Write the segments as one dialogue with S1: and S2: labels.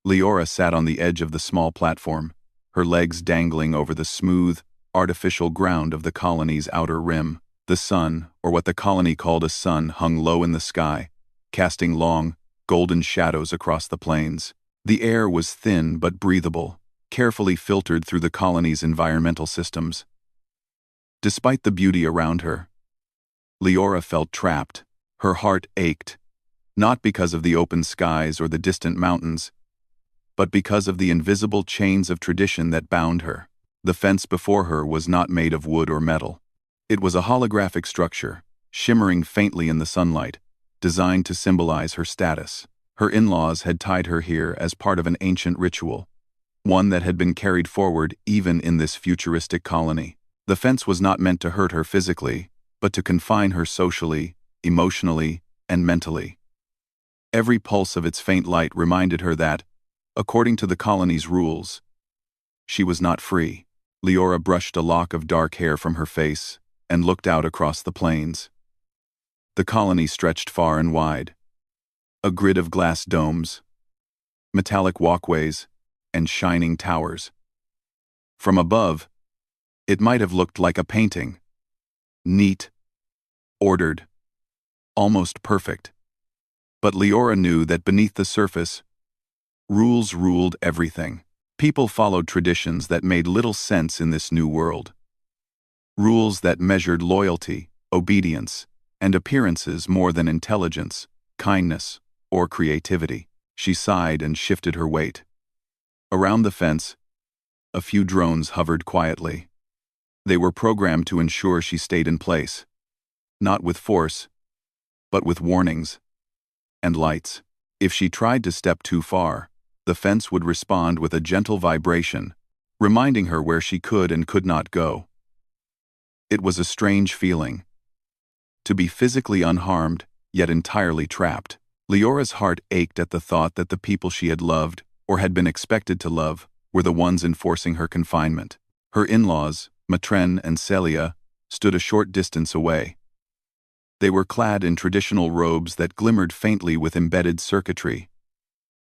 S1: Leora sat on the edge of the small platform, her legs dangling over the smooth, artificial ground of the colony's outer rim. The sun, or what the colony called a sun, hung low in the sky, casting long, golden shadows across the plains. The air was thin but breathable, carefully filtered through the colony's environmental systems. Despite the beauty around her, Leora felt trapped. Her heart ached, not because of the open skies or the distant mountains, but because of the invisible chains of tradition that bound her. The fence before her was not made of wood or metal. It was a holographic structure, shimmering faintly in the sunlight, designed to symbolize her status. Her in-laws had tied her here as part of an ancient ritual, one that had been carried forward even in this futuristic colony. The fence was not meant to hurt her physically, but to confine her socially, emotionally, and mentally. Every pulse of its faint light reminded her that, according to the colony's rules, she was not free. Leora brushed a lock of dark hair from her face and looked out across the plains. The colony stretched far and wide, a grid of glass domes, metallic walkways, and shining towers. From above, it might have looked like a painting, neat, ordered, almost perfect. But Leora knew that beneath the surface, rules ruled everything. People followed traditions that made little sense in this new world. Rules that measured loyalty, obedience, and appearances more than intelligence, kindness, or creativity. She sighed and shifted her weight. Around the fence, a few drones hovered quietly. They were programmed to ensure she stayed in place, not with force, but with warnings and lights. If she tried to step too far, the fence would respond with a gentle vibration, reminding her where she could and could not go. It was a strange feeling, to be physically unharmed, yet entirely trapped. Leora's heart ached at the thought that the people she had loved, or had been expected to love, were the ones enforcing her confinement. Her in-laws, Matren and Celia, stood a short distance away. They were clad in traditional robes that glimmered faintly with embedded circuitry,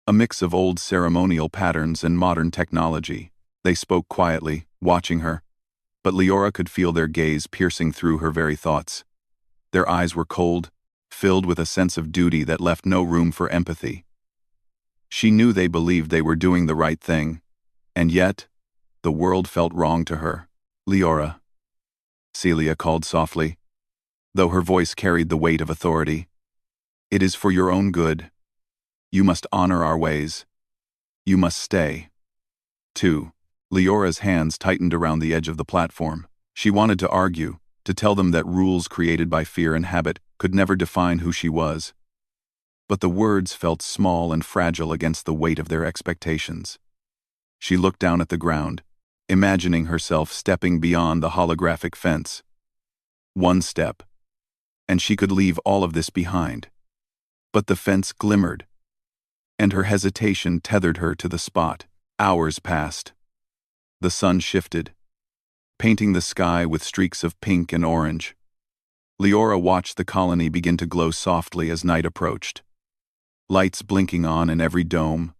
S1: a mix of old ceremonial patterns and modern technology. They spoke quietly, watching her, but Leora could feel their gaze piercing through her very thoughts. Their eyes were cold, filled with a sense of duty that left no room for empathy. She knew they believed they were doing the right thing, and yet, the world felt wrong to her. "Leora," Celia called softly, though her voice carried the weight of authority. "It is for your own good. You must honor our ways. You must stay." 2. Leora's hands tightened around the edge of the platform. She wanted to argue, to tell them that rules created by fear and habit could never define who she was. But the words felt small and fragile against the weight of their expectations. She looked down at the ground, imagining herself stepping beyond the holographic fence. One step, and she could leave all of this behind. But the fence glimmered, and her hesitation tethered her to the spot. Hours passed. The sun shifted, painting the sky with streaks of pink and orange. Leora watched the colony begin to glow softly as night approached. Lights blinking on in every dome,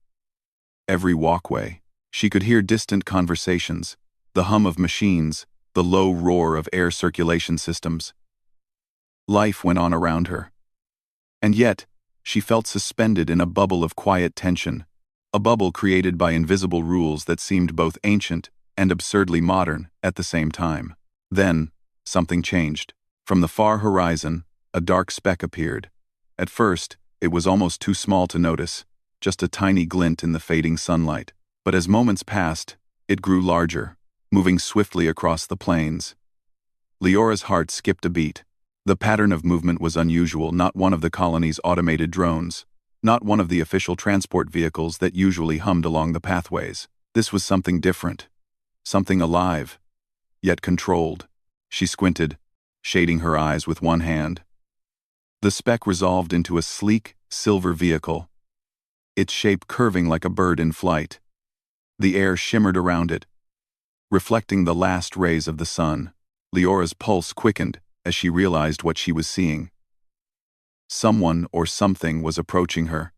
S1: every walkway. She could hear distant conversations, the hum of machines, the low roar of air circulation systems. Life went on around her. And yet, she felt suspended in a bubble of quiet tension, a bubble created by invisible rules that seemed both ancient and absurdly modern at the same time. Then, something changed. From the far horizon, a dark speck appeared. At first, it was almost too small to notice, just a tiny glint in the fading sunlight. But as moments passed, it grew larger, moving swiftly across the plains. Leora's heart skipped a beat. The pattern of movement was unusual, not one of the colony's automated drones, not one of the official transport vehicles that usually hummed along the pathways. This was something different, something alive, yet controlled. She squinted, shading her eyes with one hand. The speck resolved into a sleek, silver vehicle, its shape curving like a bird in flight. The air shimmered around it, reflecting the last rays of the sun. Leora's pulse quickened as she realized what she was seeing. Someone or something was approaching her,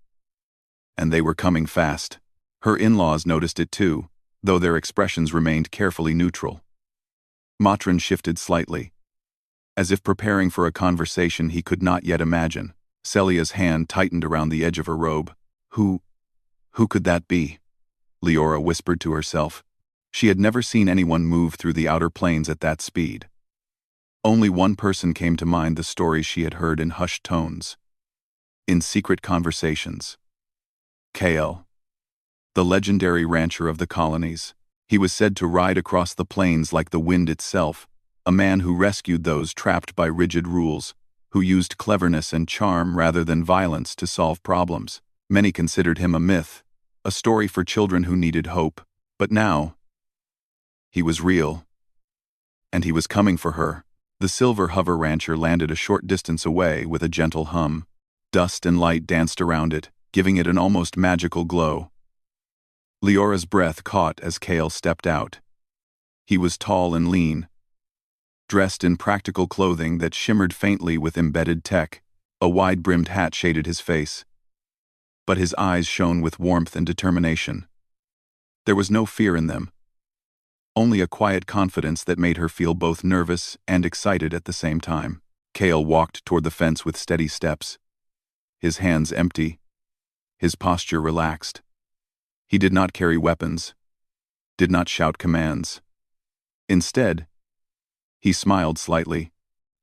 S1: and they were coming fast. Her in-laws noticed it too, though their expressions remained carefully neutral. Matron shifted slightly, as if preparing for a conversation he could not yet imagine. Celia's hand tightened around the edge of her robe. Who could that be? Leora whispered to herself. She had never seen anyone move through the outer planes at that speed. Only one person came to mind, the stories she had heard in hushed tones, in secret conversations. Kale, the legendary rancher of the colonies. He was said to ride across the plains like the wind itself, a man who rescued those trapped by rigid rules, who used cleverness and charm rather than violence to solve problems. Many considered him a myth, a story for children who needed hope, but now, he was real. And he was coming for her. The silver hover rancher landed a short distance away with a gentle hum. Dust and light danced around it, giving it an almost magical glow. Leora's breath caught as Kale stepped out. He was tall and lean, dressed in practical clothing that shimmered faintly with embedded tech. A wide-brimmed hat shaded his face, but his eyes shone with warmth and determination. There was no fear in them, only a quiet confidence that made her feel both nervous and excited at the same time. Kale walked toward the fence with steady steps, his hands empty, his posture relaxed. He did not carry weapons, did not shout commands. Instead, he smiled slightly,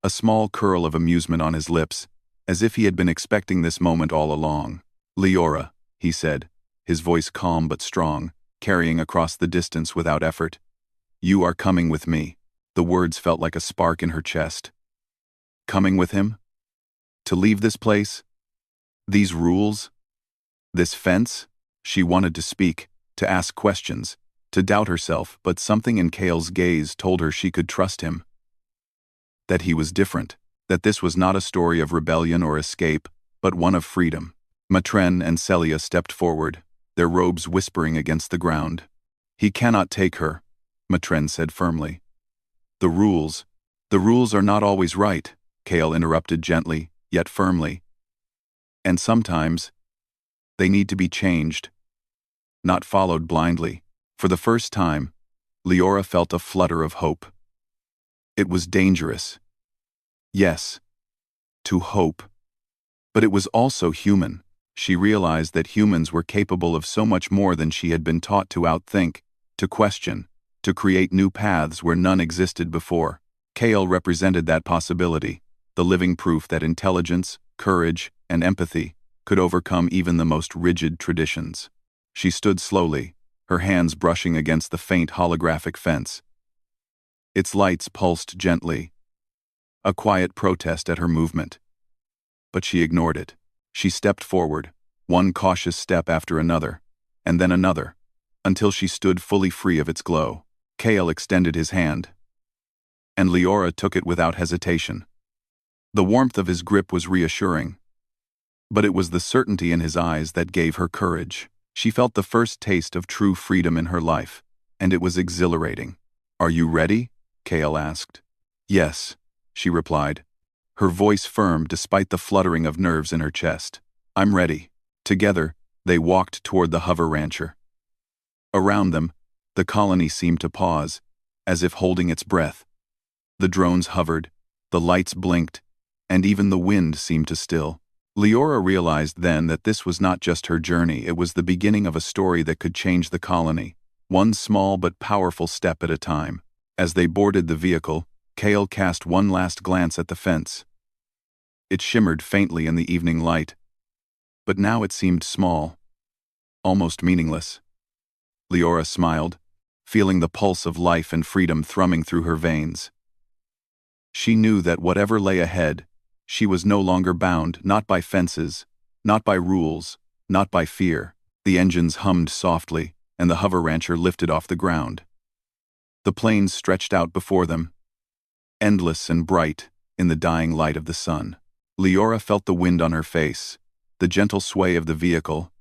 S1: a small curl of amusement on his lips, as if he had been expecting this moment all along. Leora, he said, his voice calm but strong, carrying across the distance without effort. You are coming with me. The words felt like a spark in her chest. Coming with him? To leave this place? These rules? This fence? She wanted to speak, to ask questions, to doubt herself, but something in Kale's gaze told her she could trust him. That he was different, that this was not a story of rebellion or escape, but one of freedom. Matren and Celia stepped forward, their robes whispering against the ground. He cannot take her, Matren said firmly. The rules are not always right, Kale interrupted gently, yet firmly. And sometimes, they need to be changed, not followed blindly. For the first time, Leora felt a flutter of hope. It was dangerous. Yes, to hope. But it was also human. She realized that humans were capable of so much more than she had been taught to outthink, to question, to create new paths where none existed before. Kale represented that possibility, the living proof that intelligence, courage, and empathy could overcome even the most rigid traditions. She stood slowly, her hands brushing against the faint holographic fence. Its lights pulsed gently, a quiet protest at her movement. But she ignored it. She stepped forward, one cautious step after another, and then another, until she stood fully free of its glow. Kale extended his hand, and Leora took it without hesitation. The warmth of his grip was reassuring, but it was the certainty in his eyes that gave her courage. She felt the first taste of true freedom in her life, and it was exhilarating. Are you ready? Kale asked. Yes, she replied, her voice firm despite the fluttering of nerves in her chest. I'm ready. Together, they walked toward the hover rancher. Around them, the colony seemed to pause, as if holding its breath. The drones hovered, the lights blinked, and even the wind seemed to still. Leora realized then that this was not just her journey, it was the beginning of a story that could change the colony, one small but powerful step at a time. As they boarded the vehicle, Kale cast one last glance at the fence. It shimmered faintly in the evening light, but now it seemed small, almost meaningless. Leora smiled, feeling the pulse of life and freedom thrumming through her veins. She knew that whatever lay ahead, she was no longer bound, not by fences, not by rules, not by fear. The engines hummed softly, and the hover rancher lifted off the ground. The plains stretched out before them, endless and bright in the dying light of the sun. Leora felt the wind on her face, the gentle sway of the vehicle,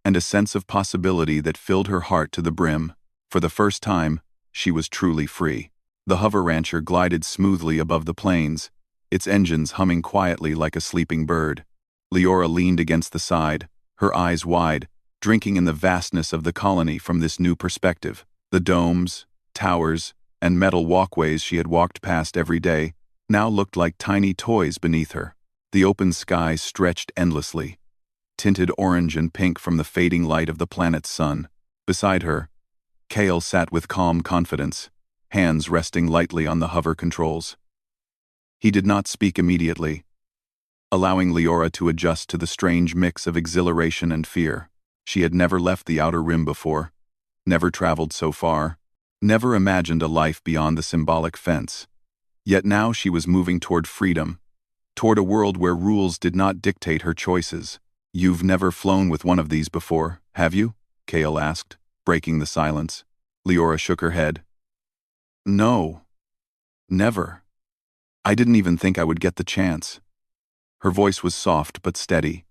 S1: and a sense of possibility that filled her heart to the brim. For the first time, she was truly free. The hover rancher glided smoothly above the plains, its engines humming quietly like a sleeping bird. Leora leaned against the side, her eyes wide, drinking in the vastness of the colony from this new perspective. The domes, towers, and metal walkways she had walked past every day now looked like tiny toys beneath her. The open sky stretched endlessly, tinted orange and pink from the fading light of the planet's sun. Beside her, Kale sat with calm confidence, hands resting lightly on the hover controls. He did not speak immediately, allowing Leora to adjust to the strange mix of exhilaration and fear. She had never left the outer rim before, never traveled so far, never imagined a life beyond the symbolic fence. Yet now she was moving toward freedom, toward a world where rules did not dictate her choices. "You've never flown with one of these before, have you?" Kale asked, breaking the silence. Leora shook her head. "No. Never. I didn't even think I would get the chance." Her voice was soft but steady.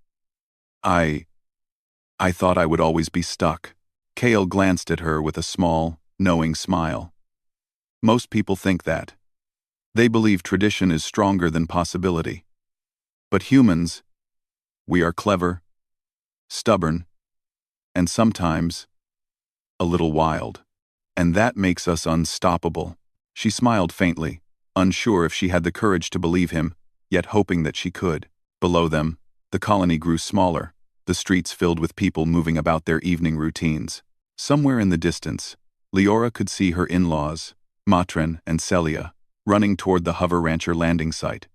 S1: I thought I would always be stuck." Kale glanced at her with a small, knowing smile. "Most people think that. They believe tradition is stronger than possibility. But humans, we are clever, stubborn, and sometimes a little wild. And that makes us unstoppable." She smiled faintly, unsure if she had the courage to believe him, yet hoping that she could. Below them, the colony grew smaller, the streets filled with people moving about their evening routines. Somewhere in the distance, Leora could see her in-laws, Matren and Celia, running toward the hover rancher landing site,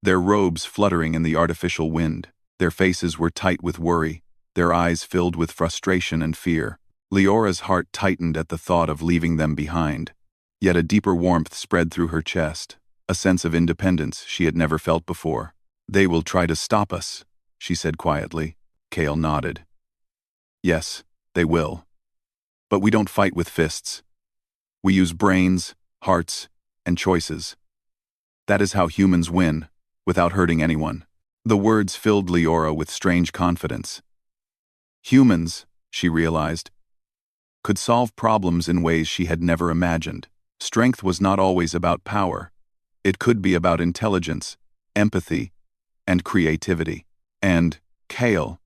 S1: their robes fluttering in the artificial wind. Their faces were tight with worry, their eyes filled with frustration and fear. Leora's heart tightened at the thought of leaving them behind. Yet a deeper warmth spread through her chest, a sense of independence she had never felt before. "They will try to stop us," she said quietly. Kale nodded. "Yes, they will. But we don't fight with fists. We use brains, hearts, and choices. That is how humans win, without hurting anyone." The words filled Leora with strange confidence. Humans, she realized, could solve problems in ways she had never imagined. Strength was not always about power. It could be about intelligence, empathy, and creativity. And Kale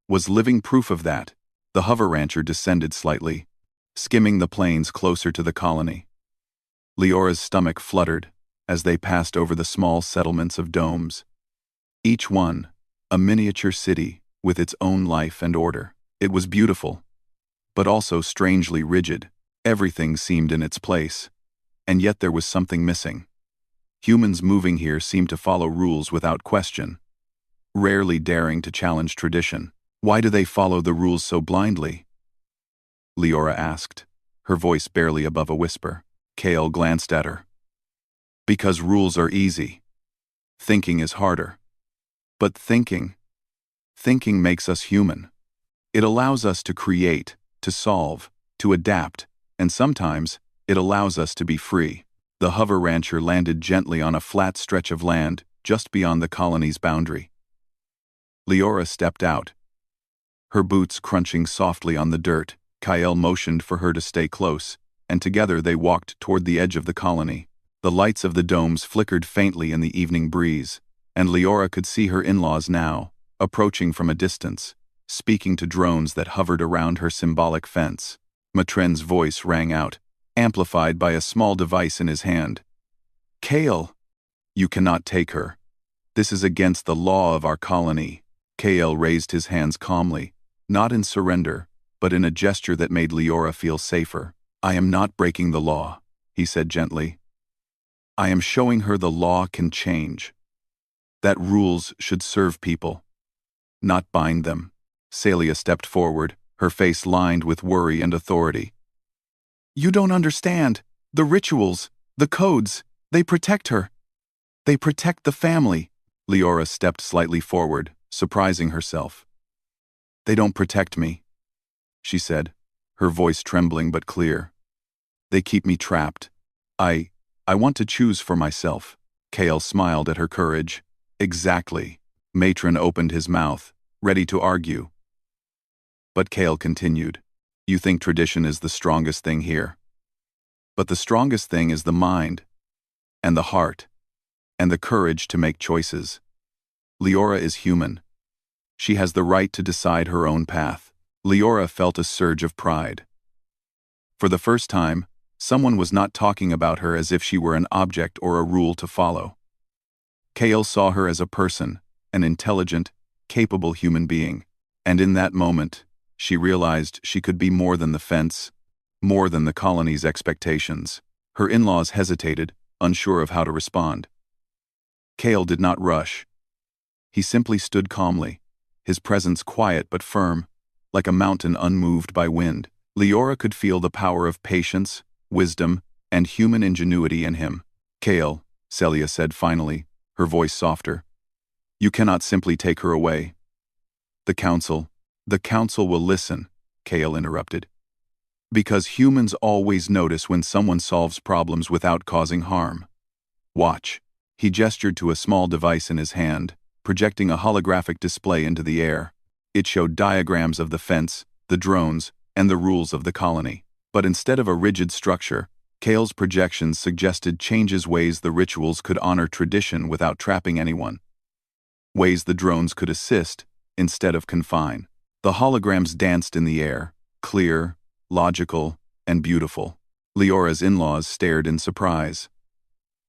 S1: was living proof of that. The hover rancher descended slightly, skimming the plains closer to the colony. Leora's stomach fluttered as they passed over the small settlements of domes. Each one, a miniature city with its own life and order. It was beautiful, but also strangely rigid. Everything seemed in its place, and yet there was something missing. Humans moving here seemed to follow rules without question, rarely daring to challenge tradition. "Why do they follow the rules so blindly?" Leora asked, her voice barely above a whisper. Kale glanced at her. "Because rules are easy. Thinking is harder. But thinking makes us human. It allows us to create, to solve, to adapt, and sometimes it allows us to be free." The hover rancher landed gently on a flat stretch of land just beyond the colony's boundary. Leora stepped out, her boots crunching softly on the dirt. Kyle motioned for her to stay close, and together they walked toward the edge of the colony. The lights of the domes flickered faintly in the evening breeze, and Leora could see her in-laws now, approaching from a distance, speaking to drones that hovered around her symbolic fence. Matren's voice rang out, amplified by a small device in his hand. "Kale, you cannot take her. This is against the law of our colony." Kale raised his hands calmly, not in surrender, but in a gesture that made Leora feel safer. "I am not breaking the law," he said gently. "I am showing her the law can change. That rules should serve people, not bind them." Celia stepped forward, her face lined with worry and authority. "You don't understand. The rituals, the codes, they protect her. They protect the family." Leora stepped slightly forward, surprising herself. "They don't protect me," she said, her voice trembling but clear. "They keep me trapped. I want to choose for myself." Kale smiled at her courage. "Exactly." Matron opened his mouth, ready to argue. But Kale continued. "You think tradition is the strongest thing here. But the strongest thing is the mind, and the heart, and the courage to make choices. Leora is human. She has the right to decide her own path. Leora felt a surge of pride. For the first time, someone was not talking about her as if she were an object or a rule to follow. Kale saw her as a person, an intelligent, capable human being, and in that moment, she realized she could be more than the fence, more than the colony's expectations. Her in-laws hesitated, unsure of how to respond. Kale did not rush. He simply stood calmly, his presence quiet but firm, like a mountain unmoved by wind. Leora could feel the power of patience, wisdom, and human ingenuity in him. Kale, Celia said finally, her voice softer. You cannot simply take her away. The council will listen, Kale interrupted. Because humans always notice when someone solves problems without causing harm. Watch. He gestured to a small device in his hand, projecting a holographic display into the air. It showed diagrams of the fence, the drones, and the rules of the colony. But instead of a rigid structure, Kale's projections suggested ways the rituals could honor tradition without trapping anyone. Ways the drones could assist, instead of confine. The holograms danced in the air, clear, logical, and beautiful. Leora's in-laws stared in surprise.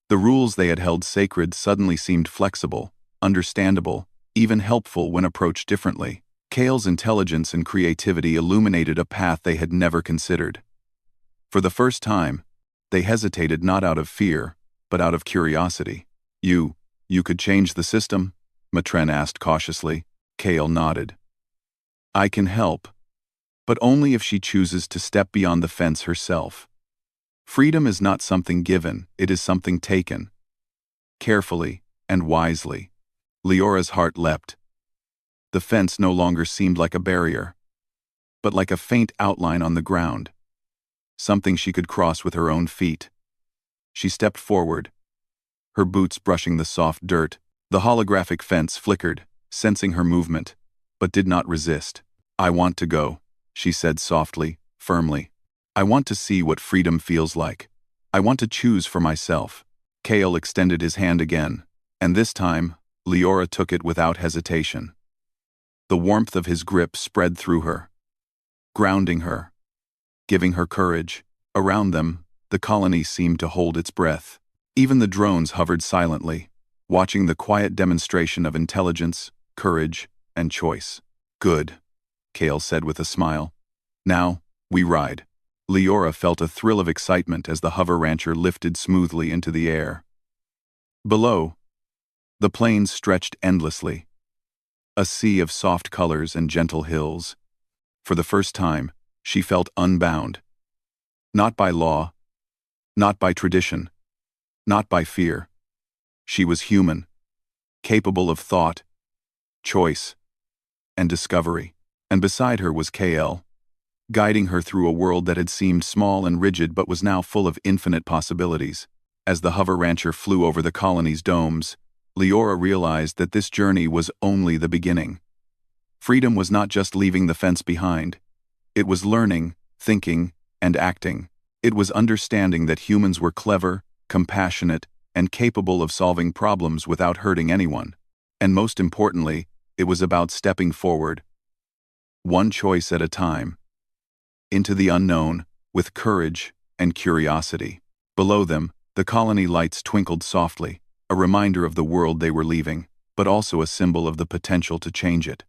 S1: The rules they had held sacred suddenly seemed flexible, understandable, even helpful when approached differently. Kale's intelligence and creativity illuminated a path they had never considered. For the first time, they hesitated not out of fear, but out of curiosity. You could change the system? Matren asked cautiously. Kale nodded. I can help, but only if she chooses to step beyond the fence herself. Freedom is not something given, it is something taken. Carefully and wisely. Leora's heart leapt. The fence no longer seemed like a barrier, but like a faint outline on the ground. Something she could cross with her own feet. She stepped forward, her boots brushing the soft dirt. The holographic fence flickered, sensing her movement, but did not resist. I want to go, she said softly, firmly. I want to see what freedom feels like. I want to choose for myself. Kale extended his hand again, and this time, Leora took it without hesitation. The warmth of his grip spread through her, grounding her, giving her courage. Around them, the colony seemed to hold its breath. Even the drones hovered silently, watching the quiet demonstration of intelligence, courage, and choice. Good, Kale said with a smile. Now, we ride. Leora felt a thrill of excitement as the hover rancher lifted smoothly into the air. Below, the plains stretched endlessly, a sea of soft colors and gentle hills. For the first time, she felt unbound. Not by law, not by tradition, not by fear. She was human, capable of thought, choice, and discovery. And beside her was KL, guiding her through a world that had seemed small and rigid but was now full of infinite possibilities. As the hover rancher flew over the colony's domes, Leora realized that this journey was only the beginning. Freedom was not just leaving the fence behind. It was learning, thinking, and acting. It was understanding that humans were clever, compassionate, and capable of solving problems without hurting anyone. And most importantly, it was about stepping forward, one choice at a time, into the unknown, with courage and curiosity. Below them, the colony lights twinkled softly, a reminder of the world they were leaving, but also a symbol of the potential to change it.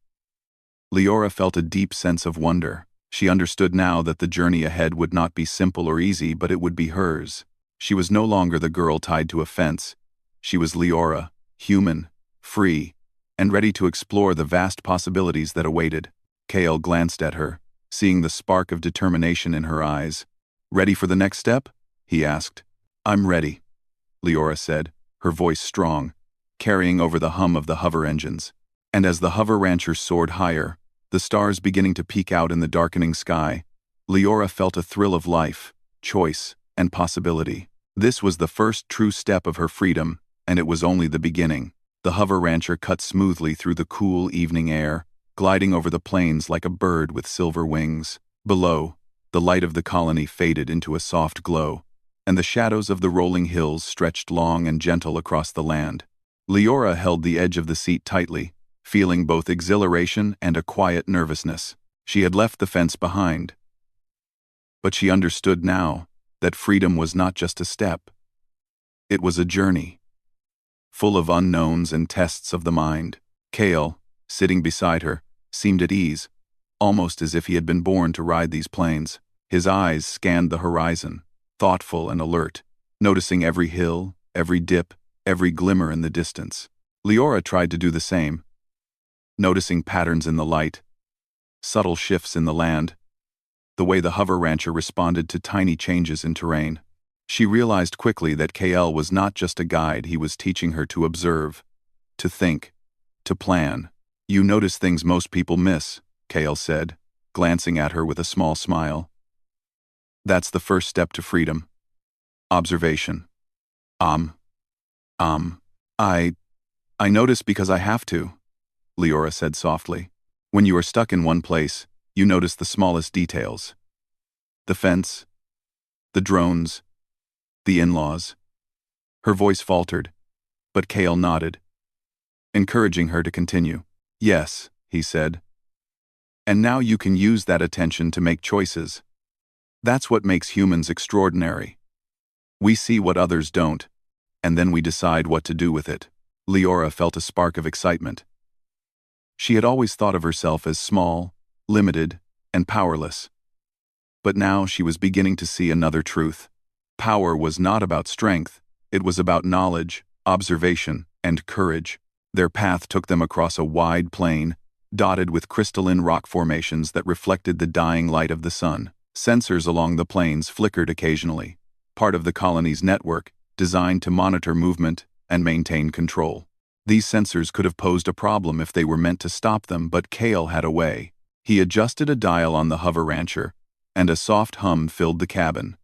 S1: Leora felt a deep sense of wonder. She understood now that the journey ahead would not be simple or easy, but it would be hers. She was no longer the girl tied to a fence. She was Leora, human, free, and ready to explore the vast possibilities that awaited. Kale glanced at her, seeing the spark of determination in her eyes. Ready for the next step? He asked. I'm ready, Leora said, her voice strong, carrying over the hum of the hover engines. And as the hover rancher soared higher, the stars beginning to peek out in the darkening sky, Leora felt a thrill of life, choice, and possibility. This was the first true step of her freedom, and it was only the beginning. The hover rancher cut smoothly through the cool evening air, gliding over the plains like a bird with silver wings. Below, the light of the colony faded into a soft glow, and the shadows of the rolling hills stretched long and gentle across the land. Leora held the edge of the seat tightly, feeling both exhilaration and a quiet nervousness. She had left the fence behind. But she understood now that freedom was not just a step. It was a journey, full of unknowns and tests of the mind. Cale, sitting beside her, seemed at ease, almost as if he had been born to ride these plains. His eyes scanned the horizon, thoughtful and alert, noticing every hill, every dip, every glimmer in the distance. Leora tried to do the same, noticing patterns in the light, subtle shifts in the land, the way the hover rancher responded to tiny changes in terrain. She realized quickly that Cale was not just a guide, he was teaching her to observe, to think, to plan. "You notice things most people miss," Cale said, glancing at her with a small smile. "That's the first step to freedom. Observation." I notice because I have to," Leora said softly. "When you are stuck in one place, you notice the smallest details. The fence, the drones, the in-laws." Her voice faltered, but Cale nodded, encouraging her to continue. "Yes," he said. "And now you can use that attention to make choices. That's what makes humans extraordinary. We see what others don't, and then we decide what to do with it." Leora felt a spark of excitement. She had always thought of herself as small, limited, and powerless. But now she was beginning to see another truth. Power was not about strength, it was about knowledge, observation, and courage. Their path took them across a wide plain, dotted with crystalline rock formations that reflected the dying light of the sun. Sensors along the plains flickered occasionally, part of the colony's network, designed to monitor movement and maintain control. These sensors could have posed a problem if they were meant to stop them, but Cale had a way. He adjusted a dial on the hover rancher, and a soft hum filled the cabin.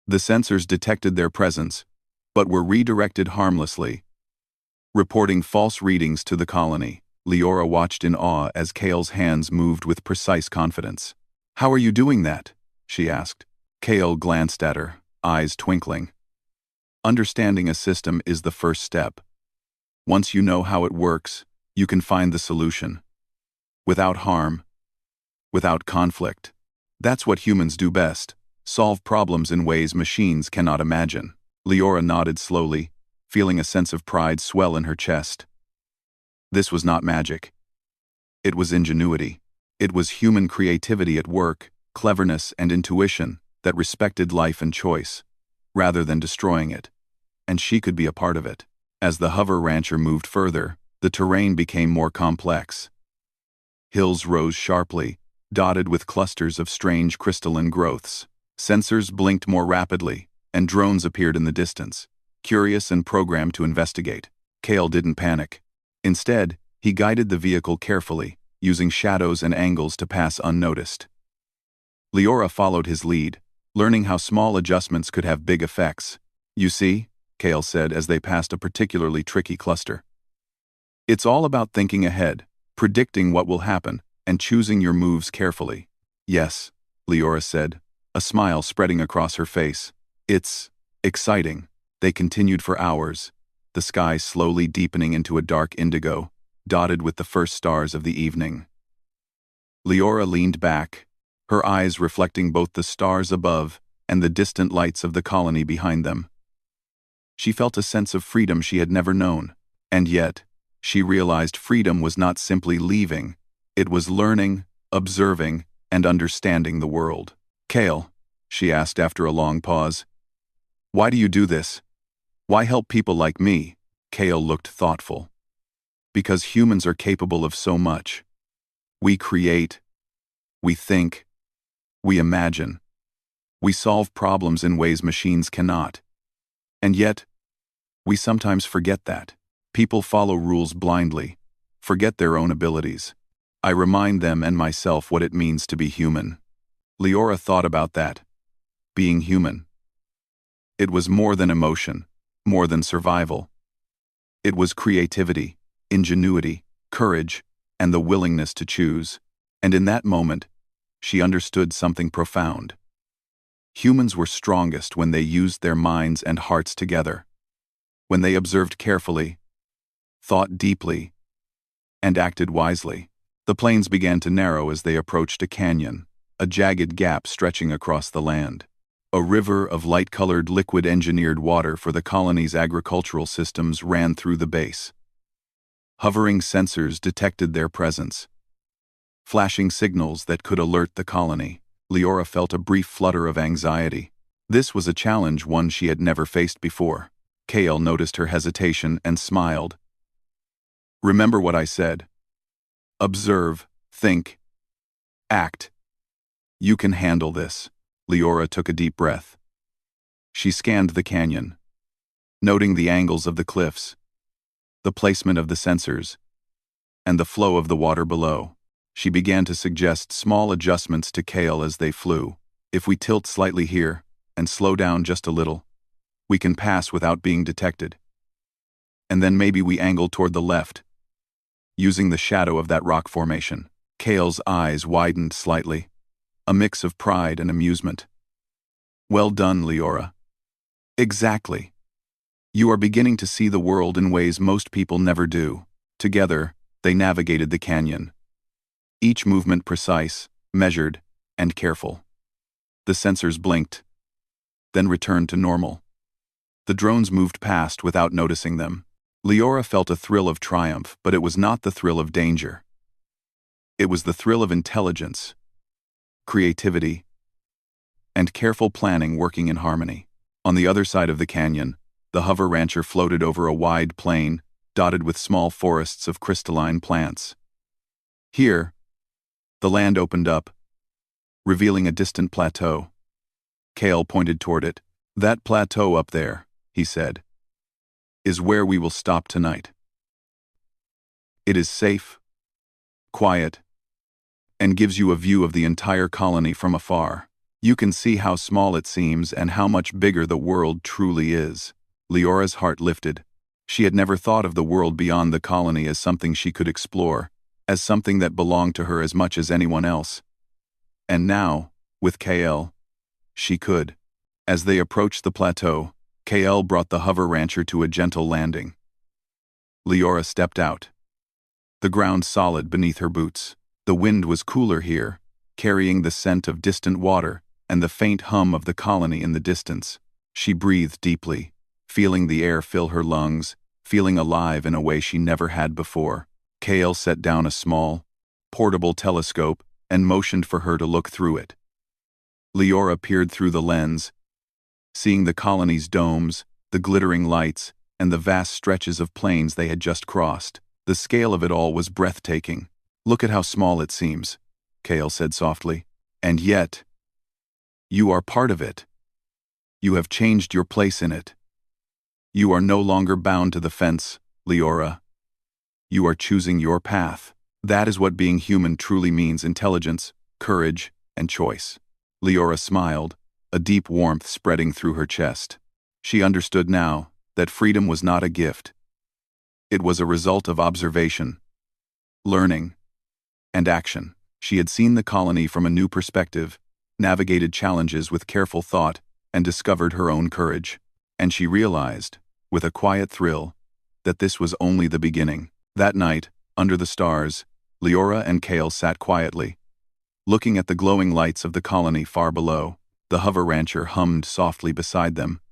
S1: The sensors detected their presence, but were redirected harmlessly, reporting false readings to the colony. Leora watched in awe as Cale's hands moved with precise confidence. "How are you doing that?" she asked. Cale glanced at her, eyes twinkling. "Understanding a system is the first step. Once you know how it works, you can find the solution. Without harm, without conflict. That's what humans do best, solve problems in ways machines cannot imagine." Leora nodded slowly, feeling a sense of pride swell in her chest. This was not magic. It was ingenuity. It was human creativity at work, cleverness and intuition that respected life and choice, rather than destroying it. And she could be a part of it. As the hover rancher moved further, the terrain became more complex. Hills rose sharply, dotted with clusters of strange crystalline growths. Sensors blinked more rapidly, and drones appeared in the distance, curious and programmed to investigate. Cale didn't panic. Instead, he guided the vehicle carefully, using shadows and angles to pass unnoticed. Leora followed his lead, learning how small adjustments could have big effects. "You see," Cale said as they passed a particularly tricky cluster. "It's all about thinking ahead, predicting what will happen, and choosing your moves carefully." "Yes," Leora said, a smile spreading across her face. "It's exciting." They continued for hours, the sky slowly deepening into a dark indigo, dotted with the first stars of the evening. Leora leaned back, her eyes reflecting both the stars above and the distant lights of the colony behind them. She felt a sense of freedom she had never known, and yet, she realized freedom was not simply leaving, it was learning, observing, and understanding the world. "Cale," she asked after a long pause, "why do you do this? Why help people like me?" Cale looked thoughtful. "Because humans are capable of so much. We create, we think, we imagine. We solve problems in ways machines cannot. And yet, we sometimes forget that. People follow rules blindly, forget their own abilities. I remind them and myself what it means to be human." Leora thought about that. Being human. It was more than emotion, more than survival. It was creativity, ingenuity, courage, and the willingness to choose. And in that moment, she understood something profound. Humans were strongest when they used their minds and hearts together. When they observed carefully, thought deeply, and acted wisely. The plains began to narrow as they approached a canyon, a jagged gap stretching across the land. A river of light-colored liquid-engineered water for the colony's agricultural systems ran through the base. Hovering sensors detected their presence, flashing signals that could alert the colony. Leora felt a brief flutter of anxiety. This was a challenge, one she had never faced before. Kale noticed her hesitation and smiled. "Remember what I said. Observe, think, act. You can handle this." Leora took a deep breath. She scanned the canyon, noting the angles of the cliffs, the placement of the sensors, and the flow of the water below. She began to suggest small adjustments to Kale as they flew. "If we tilt slightly here and slow down just a little, we can pass without being detected. And then maybe we angle toward the left, using the shadow of that rock formation." Kale's eyes widened slightly, a mix of pride and amusement. "Well done, Leora. Exactly. You are beginning to see the world in ways most people never do." Together, they navigated the canyon, each movement precise, measured, and careful. The sensors blinked, then returned to normal. The drones moved past without noticing them. Leora felt a thrill of triumph, but it was not the thrill of danger. It was the thrill of intelligence, creativity, and careful planning working in harmony. On the other side of the canyon, the hover rancher floated over a wide plain, dotted with small forests of crystalline plants. Here, the land opened up, revealing a distant plateau. Kale pointed toward it. "That plateau up there," he said, "is where we will stop tonight. It is safe, quiet, and gives you a view of the entire colony from afar. You can see how small it seems and how much bigger the world truly is." Leora's heart lifted. She had never thought of the world beyond the colony as something she could explore, as something that belonged to her as much as anyone else. And now, with Kale, she could. As they approached the plateau, Kale brought the hover rancher to a gentle landing. Leora stepped out, the ground solid beneath her boots. The wind was cooler here, carrying the scent of distant water and the faint hum of the colony in the distance. She breathed deeply, feeling the air fill her lungs, feeling alive in a way she never had before. Kale set down a small, portable telescope and motioned for her to look through it. Leora peered through the lens, seeing the colony's domes, the glittering lights, and the vast stretches of plains they had just crossed. The scale of it all was breathtaking. "Look at how small it seems," Kale said softly. "And yet, you are part of it. You have changed your place in it. You are no longer bound to the fence, Leora. You are choosing your path. That is what being human truly means: intelligence, courage, and choice." Leora smiled, a deep warmth spreading through her chest. She understood now that freedom was not a gift. It was a result of observation, learning, and action. She had seen the colony from a new perspective, navigated challenges with careful thought, and discovered her own courage. And she realized, with a quiet thrill, that this was only the beginning. That night, under the stars, Leora and Kale sat quietly, looking at the glowing lights of the colony far below. The hover rancher hummed softly beside them,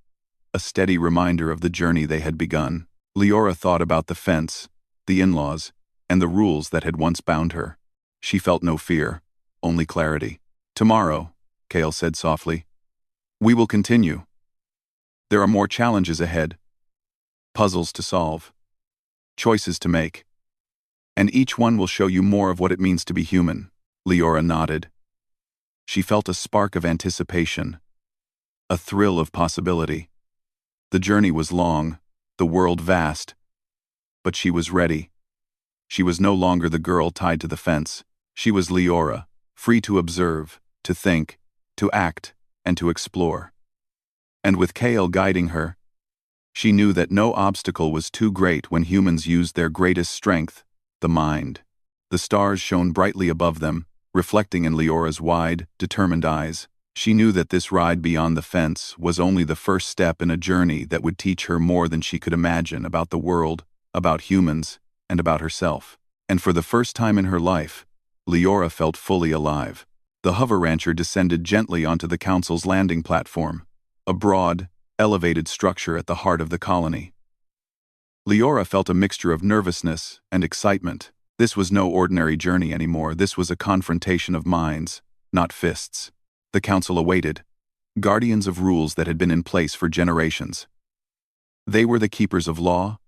S1: a steady reminder of the journey they had begun. Leora thought about the fence, the in-laws, and the rules that had once bound her. She felt no fear, only clarity. "Tomorrow," Kale said softly, "we will continue. There are more challenges ahead, puzzles to solve, choices to make, and each one will show you more of what it means to be human." Leora nodded. She felt a spark of anticipation, a thrill of possibility. The journey was long, the world vast, but she was ready. She was no longer the girl tied to the fence. She was Leora, free to observe, to think, to act, and to explore. And with Kale guiding her, she knew that no obstacle was too great when humans used their greatest strength, the mind. The stars shone brightly above them, reflecting in Leora's wide, determined eyes. She knew that this ride beyond the fence was only the first step in a journey that would teach her more than she could imagine about the world, about humans, and about herself. And for the first time in her life, Leora felt fully alive. The hover rancher descended gently onto the council's landing platform, a broad, elevated structure at the heart of the colony. Leora felt a mixture of nervousness and excitement. This was no ordinary journey anymore. This was a confrontation of minds, not fists. The council awaited, guardians of rules that had been in place for generations. They were the keepers of law,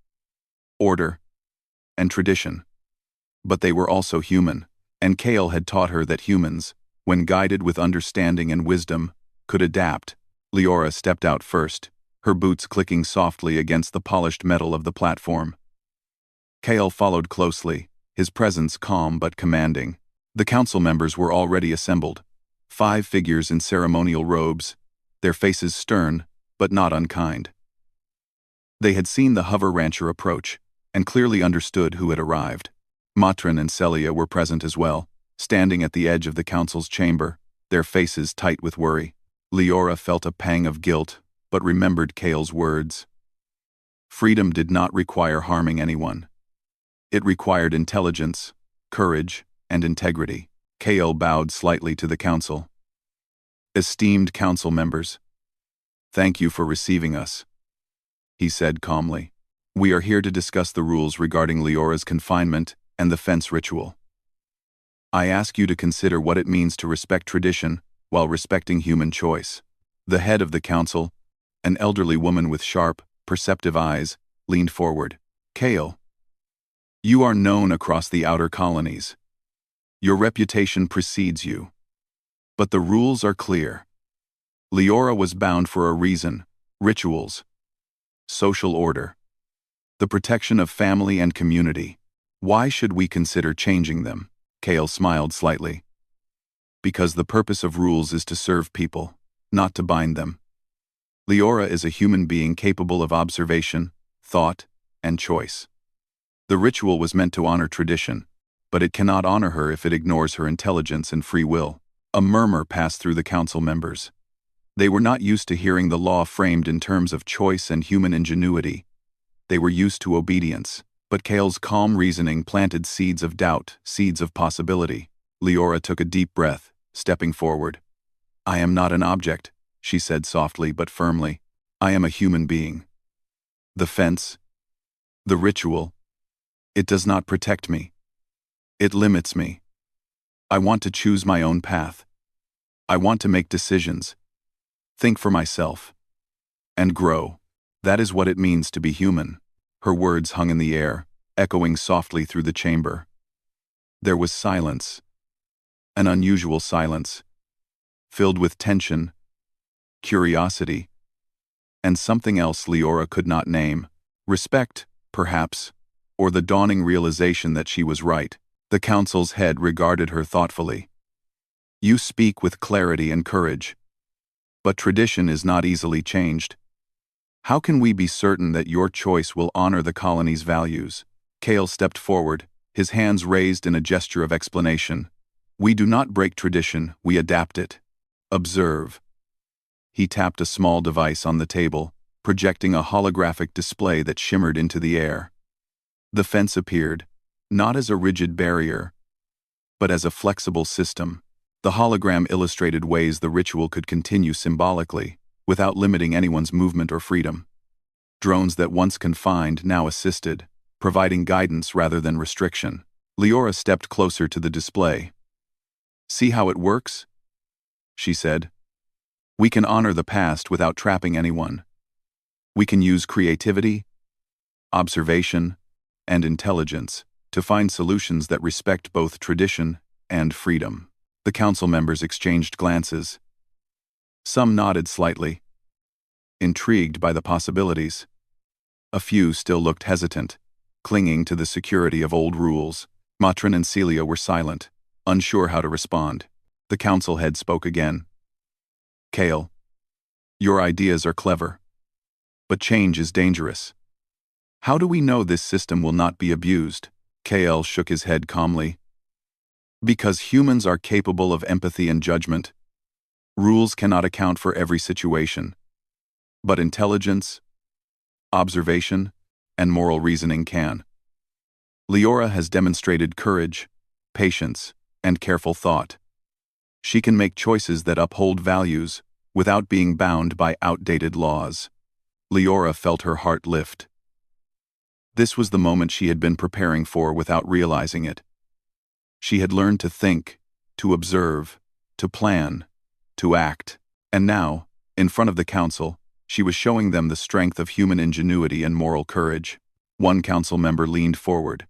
S1: order, and tradition. But they were also human, and Kale had taught her that humans, when guided with understanding and wisdom, could adapt. Leora stepped out first, her boots clicking softly against the polished metal of the platform. Kale followed closely, his presence calm but commanding. The council members were already assembled, 5 figures in ceremonial robes, their faces stern but not unkind. They had seen the hover rancher approach, and clearly understood who had arrived. Matrin and Celia were present as well, standing at the edge of the council's chamber, their faces tight with worry. Leora felt a pang of guilt, but remembered Kale's words. Freedom did not require harming anyone. It required intelligence, courage, and integrity. Kale bowed slightly to the council. Esteemed council members, thank you for receiving us, he said calmly. We are here to discuss the rules regarding Leora's confinement and the fence ritual. I ask you to consider what it means to respect tradition while respecting human choice. The head of the council, an elderly woman with sharp, perceptive eyes, leaned forward. Kale, you are known across the outer colonies. Your reputation precedes you. But the rules are clear. Leora was bound for a reason: rituals, social order, the protection of family and community. Why should we consider changing them? Kale smiled slightly. Because the purpose of rules is to serve people, not to bind them. Leora is a human being capable of observation, thought, and choice. The ritual was meant to honor tradition, but it cannot honor her if it ignores her intelligence and free will. A murmur passed through the council members. They were not used to hearing the law framed in terms of choice and human ingenuity. They were used to obedience, but Kale's calm reasoning planted seeds of doubt, seeds of possibility. Leora took a deep breath, stepping forward. I am not an object, she said softly but firmly. I am a human being. The fence, the ritual, it does not protect me. It limits me. I want to choose my own path. I want to make decisions, think for myself, and grow. That is what it means to be human. Her words hung in the air, echoing softly through the chamber. There was silence, an unusual silence, filled with tension, curiosity, and something else Leora could not name. Respect, perhaps, or the dawning realization that she was right. The council's head regarded her thoughtfully. You speak with clarity and courage. But tradition is not easily changed. How can we be certain that your choice will honor the colony's values? Kale stepped forward, his hands raised in a gesture of explanation. We do not break tradition, we adapt it. Observe. He tapped a small device on the table, projecting a holographic display that shimmered into the air. The fence appeared, not as a rigid barrier, but as a flexible system. The hologram illustrated ways the ritual could continue symbolically, without limiting anyone's movement or freedom. Drones that once confined now assisted, providing guidance rather than restriction. Leora stepped closer to the display. See how it works? She said. We can honor the past without trapping anyone. We can use creativity, observation, and intelligence to find solutions that respect both tradition and freedom. The council members exchanged glances. Some nodded slightly, intrigued by the possibilities. A few still looked hesitant, clinging to the security of old rules. Matrin and Celia were silent, unsure how to respond. The council head spoke again. Kale, your ideas are clever, but change is dangerous. How do we know this system will not be abused? Kale shook his head calmly. Because humans are capable of empathy and judgment. Rules cannot account for every situation. But intelligence, observation, and moral reasoning can. Leora has demonstrated courage, patience, and careful thought. She can make choices that uphold values without being bound by outdated laws. Leora felt her heart lift. This was the moment she had been preparing for without realizing it. She had learned to think, to observe, to plan, to act, and now, in front of the council, she was showing them the strength of human ingenuity and moral courage. One council member leaned forward.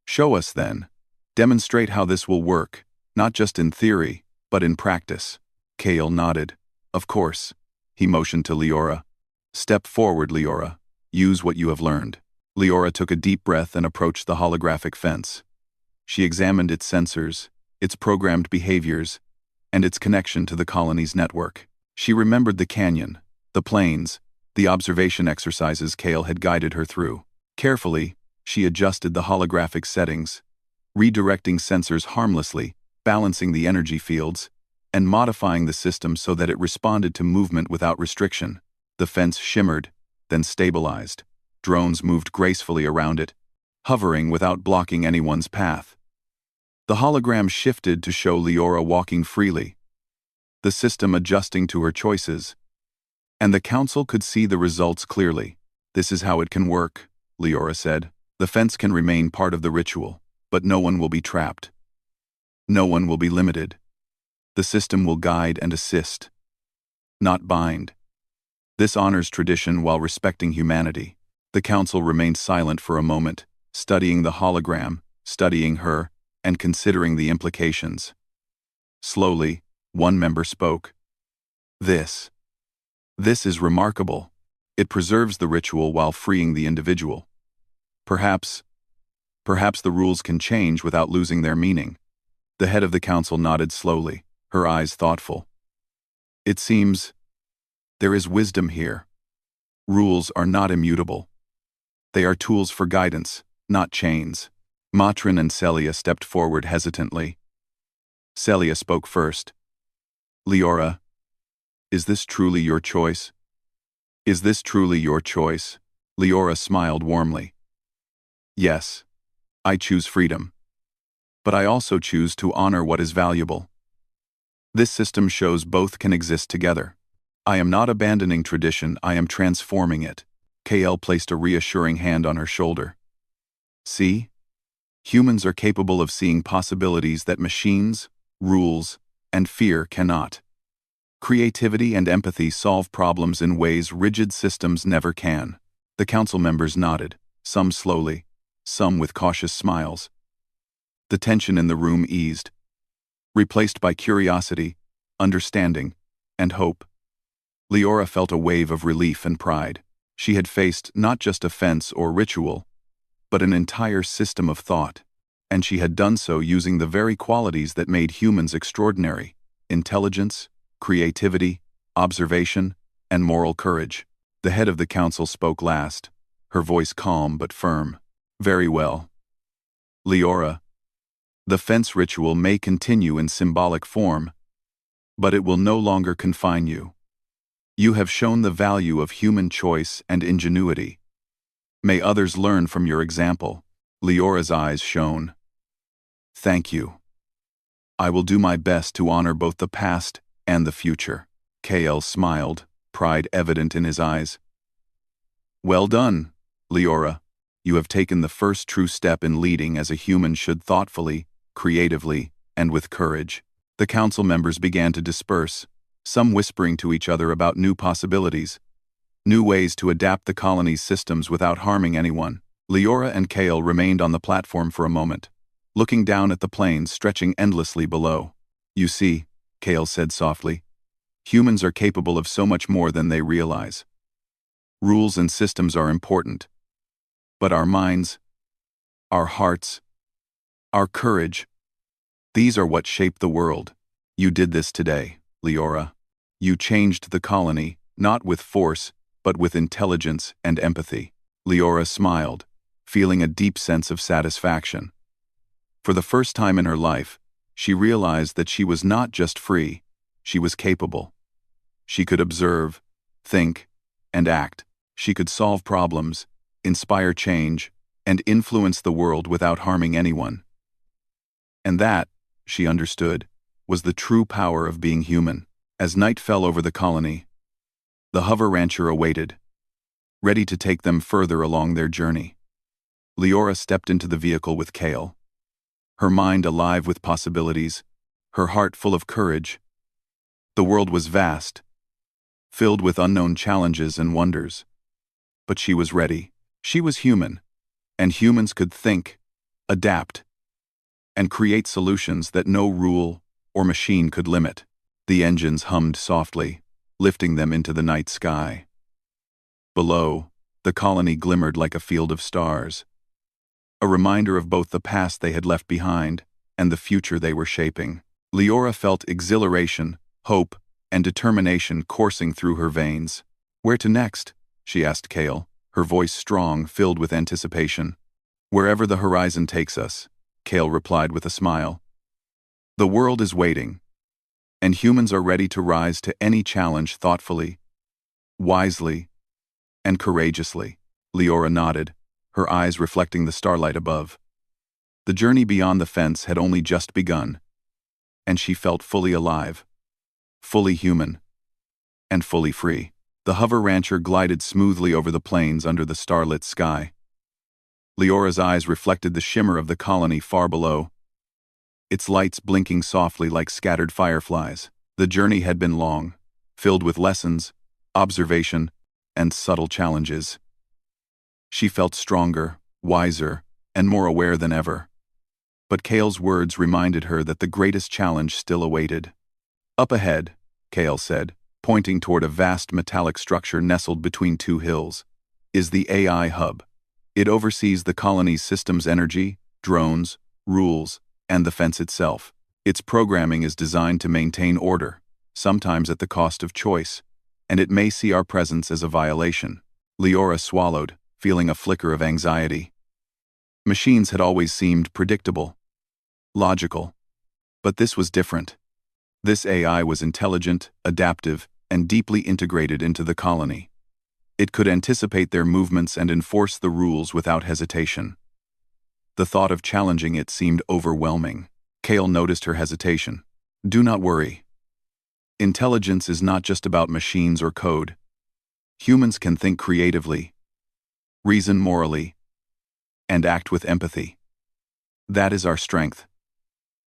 S1: "Show us, then. Demonstrate how this will work, not just in theory, but in practice." Kale nodded. "Of course." He motioned to Leora. "Step forward, Leora. Use what you have learned." Leora took a deep breath and approached the holographic fence. She examined its sensors, its programmed behaviors, and its connection to the colony's network. She remembered the canyon, the plains, the observation exercises Kale had guided her through. Carefully, she adjusted the holographic settings, redirecting sensors harmlessly, balancing the energy fields, and modifying the system so that it responded to movement without restriction. The fence shimmered, then stabilized. Drones moved gracefully around it, hovering without blocking anyone's path. The hologram shifted to show Leora walking freely, the system adjusting to her choices, and the council could see the results clearly. "This is how it can work," Leora said. "The fence can remain part of the ritual, but no one will be trapped. No one will be limited. The system will guide and assist, not bind. This honors tradition while respecting humanity." The council remained silent for a moment, studying the hologram, studying her, and considering the implications. Slowly, one member spoke. This is remarkable. It preserves the ritual while freeing the individual. Perhaps the rules can change without losing their meaning." The head of the council nodded slowly, her eyes thoughtful. "It seems there is wisdom here. Rules are not immutable. They are tools for guidance, not chains." Matrin and Celia stepped forward hesitantly. Celia spoke first. "Leora, is this truly your choice?" "Is this truly your choice?" Leora smiled warmly. "Yes, I choose freedom. But I also choose to honor what is valuable. This system shows both can exist together. I am not abandoning tradition, I am transforming it." KL placed a reassuring hand on her shoulder. "See? Humans are capable of seeing possibilities that machines, rules, and fear cannot. Creativity and empathy solve problems in ways rigid systems never can." The council members nodded, some slowly, some with cautious smiles. The tension in the room eased, replaced by curiosity, understanding, and hope. Leora felt a wave of relief and pride. She had faced not just a fence or ritual, but an entire system of thought, and she had done so using the very qualities that made humans extraordinary: intelligence, creativity, observation, and moral courage. The head of the council spoke last, her voice calm but firm. "Very well. Leora, the fence ritual may continue in symbolic form, but it will no longer confine you. You have shown the value of human choice and ingenuity. May others learn from your example." Leora's eyes shone. "Thank you. I will do my best to honor both the past and the future." KL smiled, pride evident in his eyes. "Well done, Leora. You have taken the first true step in leading as a human should, thoughtfully, creatively, and with courage." The council members began to disperse, some whispering to each other about new possibilities, new ways to adapt the colony's systems without harming anyone. Leora and Kale remained on the platform for a moment, looking down at the plains stretching endlessly below. "You see," Kale said softly, "humans are capable of so much more than they realize. Rules and systems are important, but our minds, our hearts, our courage, these are what shape the world. You did this today, Leora. You changed the colony, not with force, but with intelligence and empathy." Leora smiled, feeling a deep sense of satisfaction. For the first time in her life, she realized that she was not just free, she was capable. She could observe, think, and act. She could solve problems, inspire change, and influence the world without harming anyone. And that, she understood, was the true power of being human. As night fell over the colony, the hover rancher awaited, ready to take them further along their journey. Leora stepped into the vehicle with Kale, her mind alive with possibilities, her heart full of courage. The world was vast, filled with unknown challenges and wonders. But she was ready. She was human, and humans could think, adapt, and create solutions that no rule or machine could limit. The engines hummed softly, lifting them into the night sky. Below, the colony glimmered like a field of stars, a reminder of both the past they had left behind and the future they were shaping. Leora felt exhilaration, hope, and determination coursing through her veins. "Where to next?" she asked Kale, her voice strong, filled with anticipation. "Wherever the horizon takes us," Kale replied with a smile. "The world is waiting, and humans are ready to rise to any challenge thoughtfully, wisely, and courageously." Leora nodded, her eyes reflecting the starlight above. The journey beyond the fence had only just begun, and she felt fully alive, fully human, and fully free. The hover rancher glided smoothly over the plains under the starlit sky. Leora's eyes reflected the shimmer of the colony far below, its lights blinking softly like scattered fireflies. The journey had been long, filled with lessons, observation, and subtle challenges. She felt stronger, wiser, and more aware than ever. But Kale's words reminded her that the greatest challenge still awaited. "Up ahead," Kale said, pointing toward a vast metallic structure nestled between two hills, "is the AI hub. It oversees the colony's system's energy, drones, rules, and the fence itself. Its programming is designed to maintain order, sometimes at the cost of choice, and it may see our presence as a violation." Leora swallowed, feeling a flicker of anxiety. Machines had always seemed predictable, logical, but this was different. This AI was intelligent, adaptive, and deeply integrated into the colony. It could anticipate their movements and enforce the rules without hesitation. The thought of challenging it seemed overwhelming. Kale noticed her hesitation. "Do not worry. Intelligence is not just about machines or code. Humans can think creatively, reason morally, and act with empathy. That is our strength.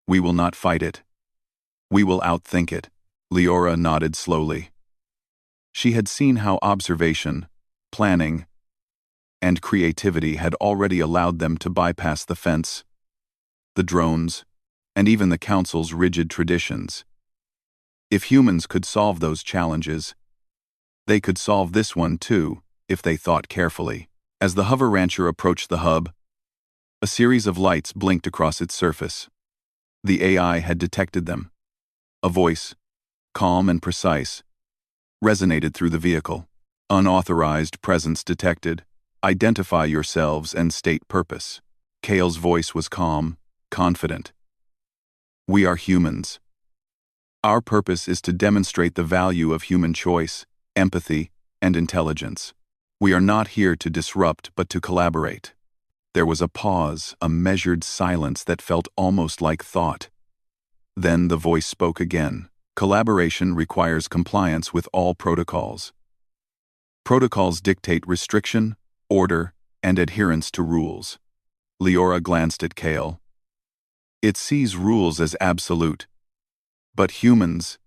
S1: We will not fight it. We will outthink it." Leora nodded slowly. She had seen how observation, planning, and creativity had already allowed them to bypass the fence, the drones, and even the Council's rigid traditions. If humans could solve those challenges, they could solve this one too, if they thought carefully. As the hover rancher approached the hub, a series of lights blinked across its surface. The AI had detected them. A voice, calm and precise, resonated through the vehicle. "Unauthorized presence detected. Identify yourselves and state purpose." Kale's voice was calm, confident. "We are humans. Our purpose is to demonstrate the value of human choice, empathy, and intelligence. We are not here to disrupt but to collaborate." There was a pause, a measured silence that felt almost like thought. Then the voice spoke again. "Collaboration requires compliance with all protocols. Protocols dictate restriction, order, and adherence to rules." Leora glanced at Kale. "It sees rules as absolute. But humans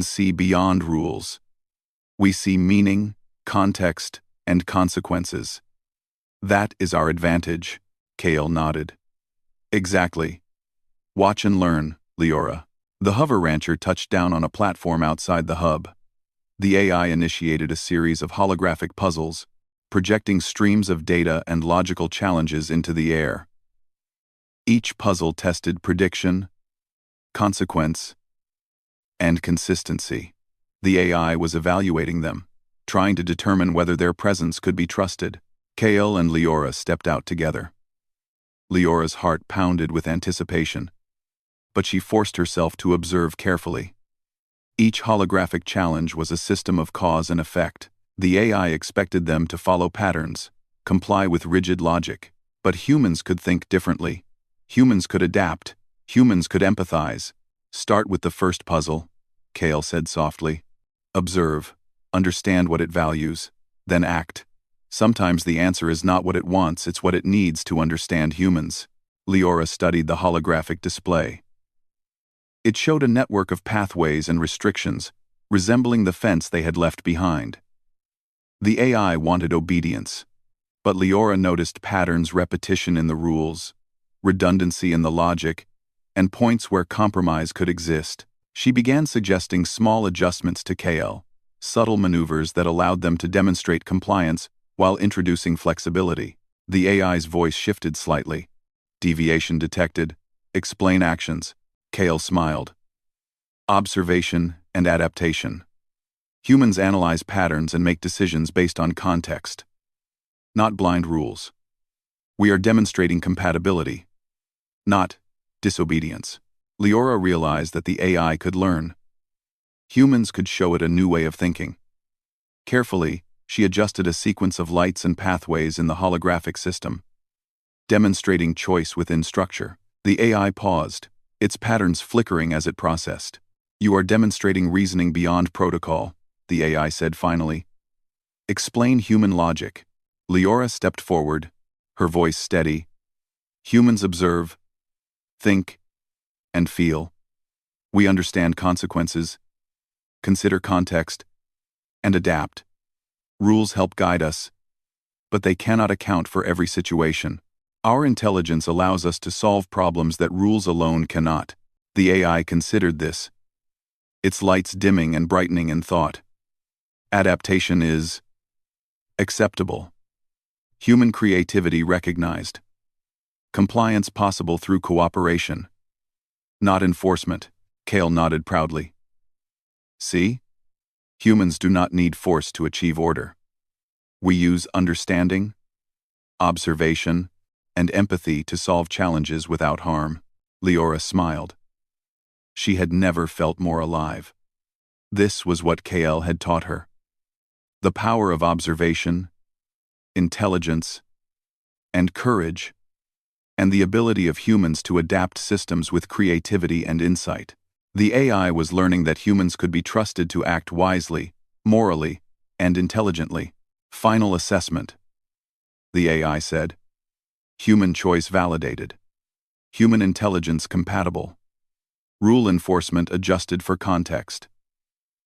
S1: see beyond rules. We see meaning, context, and consequences. That is our advantage." Kale nodded. "Exactly. Watch and learn, Leora." The hover rancher touched down on a platform outside the hub. The AI initiated a series of holographic puzzles, projecting streams of data and logical challenges into the air. Each puzzle tested prediction, consequence, and consistency. The AI was evaluating them, trying to determine whether their presence could be trusted. Kale and Leora stepped out together. Leora's heart pounded with anticipation, but she forced herself to observe carefully. Each holographic challenge was a system of cause and effect. The AI expected them to follow patterns, comply with rigid logic. But humans could think differently. Humans could adapt. Humans could empathize. Start with the first puzzle, Kale said softly. Observe. Understand what it values. Then act. Sometimes the answer is not what it wants, it's what it needs to understand humans. Leora studied the holographic display. It showed a network of pathways and restrictions, resembling the fence they had left behind. The AI wanted obedience, but Leora noticed patterns, repetition in the rules, redundancy in the logic, and points where compromise could exist. She began suggesting small adjustments to Kale, subtle maneuvers that allowed them to demonstrate compliance while introducing flexibility. The AI's voice shifted slightly. Deviation detected. Explain actions. Kale smiled. Observation and adaptation. Humans analyze patterns and make decisions based on context, not blind rules. We are demonstrating compatibility, not disobedience. Leora realized that the AI could learn. Humans could show it a new way of thinking. Carefully, she adjusted a sequence of lights and pathways in the holographic system, demonstrating choice within structure. The AI paused, its patterns flickering as it processed. You are demonstrating reasoning beyond protocol, the AI said finally. Explain human logic. Leora stepped forward, her voice steady. Humans observe, think, and feel. We understand consequences, consider context, and adapt. Rules help guide us, but they cannot account for every situation. Our intelligence allows us to solve problems that rules alone cannot. The AI considered this, its lights dimming and brightening in thought. Adaptation is acceptable. Human creativity recognized. Compliance possible through cooperation, not enforcement. Kale nodded proudly. See? Humans do not need force to achieve order. We use understanding, observation, and empathy to solve challenges without harm. Leora smiled. She had never felt more alive. This was what Kale had taught her. The power of observation, intelligence, and courage, and the ability of humans to adapt systems with creativity and insight. The AI was learning that humans could be trusted to act wisely, morally, and intelligently. Final assessment. The AI said. Human choice validated. Human intelligence compatible. Rule enforcement adjusted for context.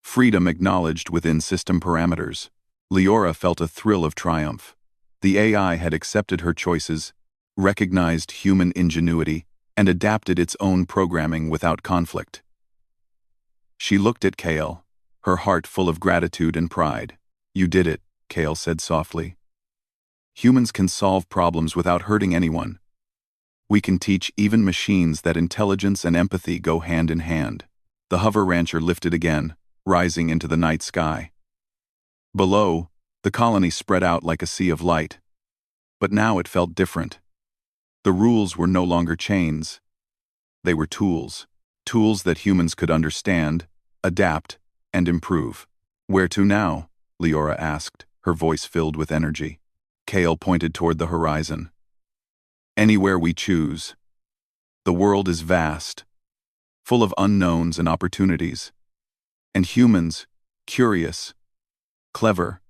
S1: Freedom acknowledged within system parameters. Leora felt a thrill of triumph. The AI had accepted her choices, recognized human ingenuity, and adapted its own programming without conflict. She looked at Kale, her heart full of gratitude and pride. You did it, Kale said softly. Humans can solve problems without hurting anyone. We can teach even machines that intelligence and empathy go hand in hand. The hover rancher lifted again, rising into the night sky. Below, the colony spread out like a sea of light. But now it felt different. The rules were no longer chains. They were tools. Tools that humans could understand, adapt, and improve. Where to now? Leora asked, her voice filled with energy. Kale pointed toward the horizon. Anywhere we choose. The world is vast, full of unknowns and opportunities. And humans, curious, clever,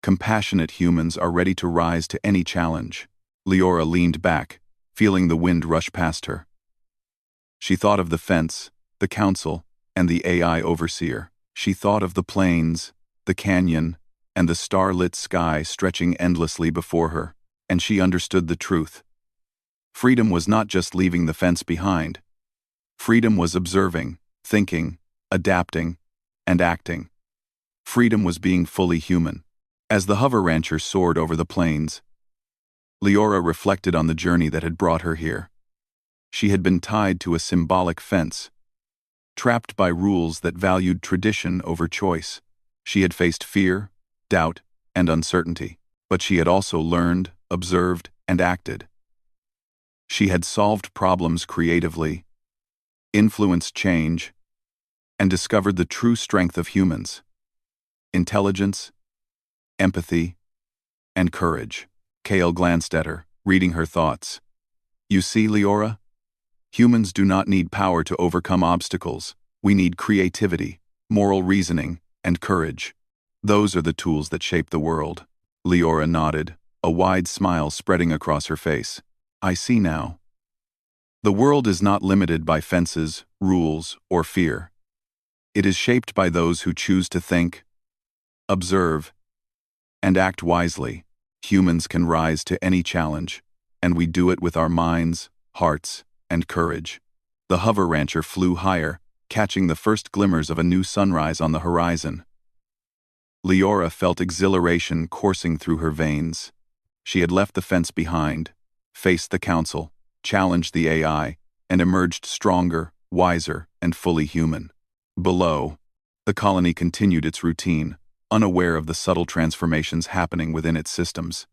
S1: compassionate humans are ready to rise to any challenge. Leora leaned back, feeling the wind rush past her. She thought of the fence, the council, and the AI overseer. She thought of the plains, the canyon, and the star-lit sky stretching endlessly before her, and she understood the truth. Freedom was not just leaving the fence behind. Freedom was observing, thinking, adapting, and acting. Freedom was being fully human. As the hover rancher soared over the plains, Leora reflected on the journey that had brought her here. She had been tied to a symbolic fence, trapped by rules that valued tradition over choice. She had faced fear, doubt, and uncertainty, but she had also learned, observed, and acted. She had solved problems creatively, influenced change, and discovered the true strength of humans: intelligence, empathy, and courage. Kale glanced at her, reading her thoughts. You see, Leora? Humans do not need power to overcome obstacles. We need creativity, moral reasoning, and courage. Those are the tools that shape the world. Leora nodded, a wide smile spreading across her face. I see now. The world is not limited by fences, rules, or fear. It is shaped by those who choose to think, observe, and act wisely. Humans can rise to any challenge, and we do it with our minds, hearts, and courage. The hover rancher flew higher, catching the first glimmers of a new sunrise on the horizon. Leora felt exhilaration coursing through her veins. She had left the fence behind, faced the council, challenged the AI, and emerged stronger, wiser, and fully human. Below, the colony continued its routine, unaware of the subtle transformations happening within its systems.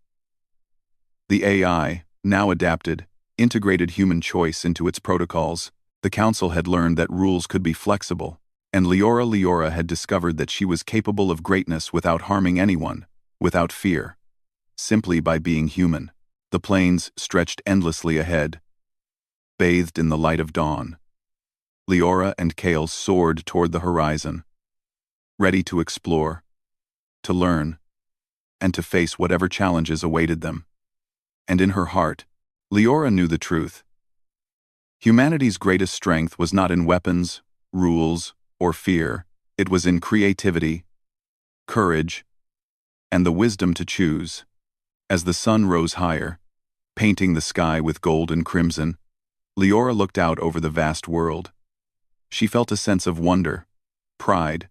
S1: The AI, now adapted, integrated human choice into its protocols. The council had learned that rules could be flexible, and Leora had discovered that she was capable of greatness without harming anyone, without fear, simply by being human. The plains stretched endlessly ahead, bathed in the light of dawn. Leora and Kale soared toward the horizon, ready to explore, to learn, and to face whatever challenges awaited them. And in her heart, Leora knew the truth. Humanity's greatest strength was not in weapons, rules, or fear. It was in creativity, courage, and the wisdom to choose. As the sun rose higher, painting the sky with gold and crimson, Leora looked out over the vast world. She felt a sense of wonder, pride,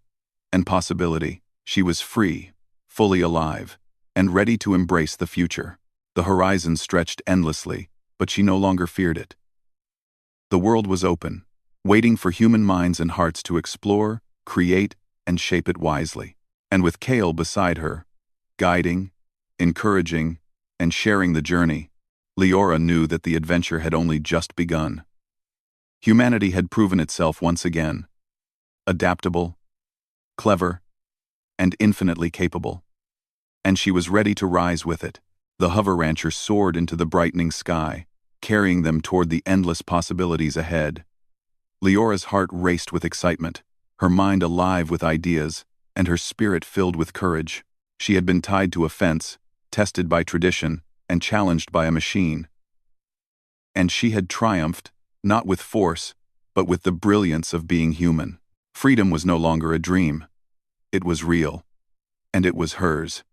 S1: and possibility. She was free, fully alive, and ready to embrace the future. The horizon stretched endlessly, but she no longer feared it. The world was open, waiting for human minds and hearts to explore, create, and shape it wisely. And with Kale beside her, guiding, encouraging, and sharing the journey, Leora knew that the adventure had only just begun. Humanity had proven itself once again, adaptable, clever, and infinitely capable. And she was ready to rise with it. The hover rancher soared into the brightening sky, carrying them toward the endless possibilities ahead. Leora's heart raced with excitement, her mind alive with ideas, and her spirit filled with courage. She had been tied to a fence, tested by tradition, and challenged by a machine. And she had triumphed, not with force, but with the brilliance of being human. Freedom was no longer a dream. It was real. And it was hers.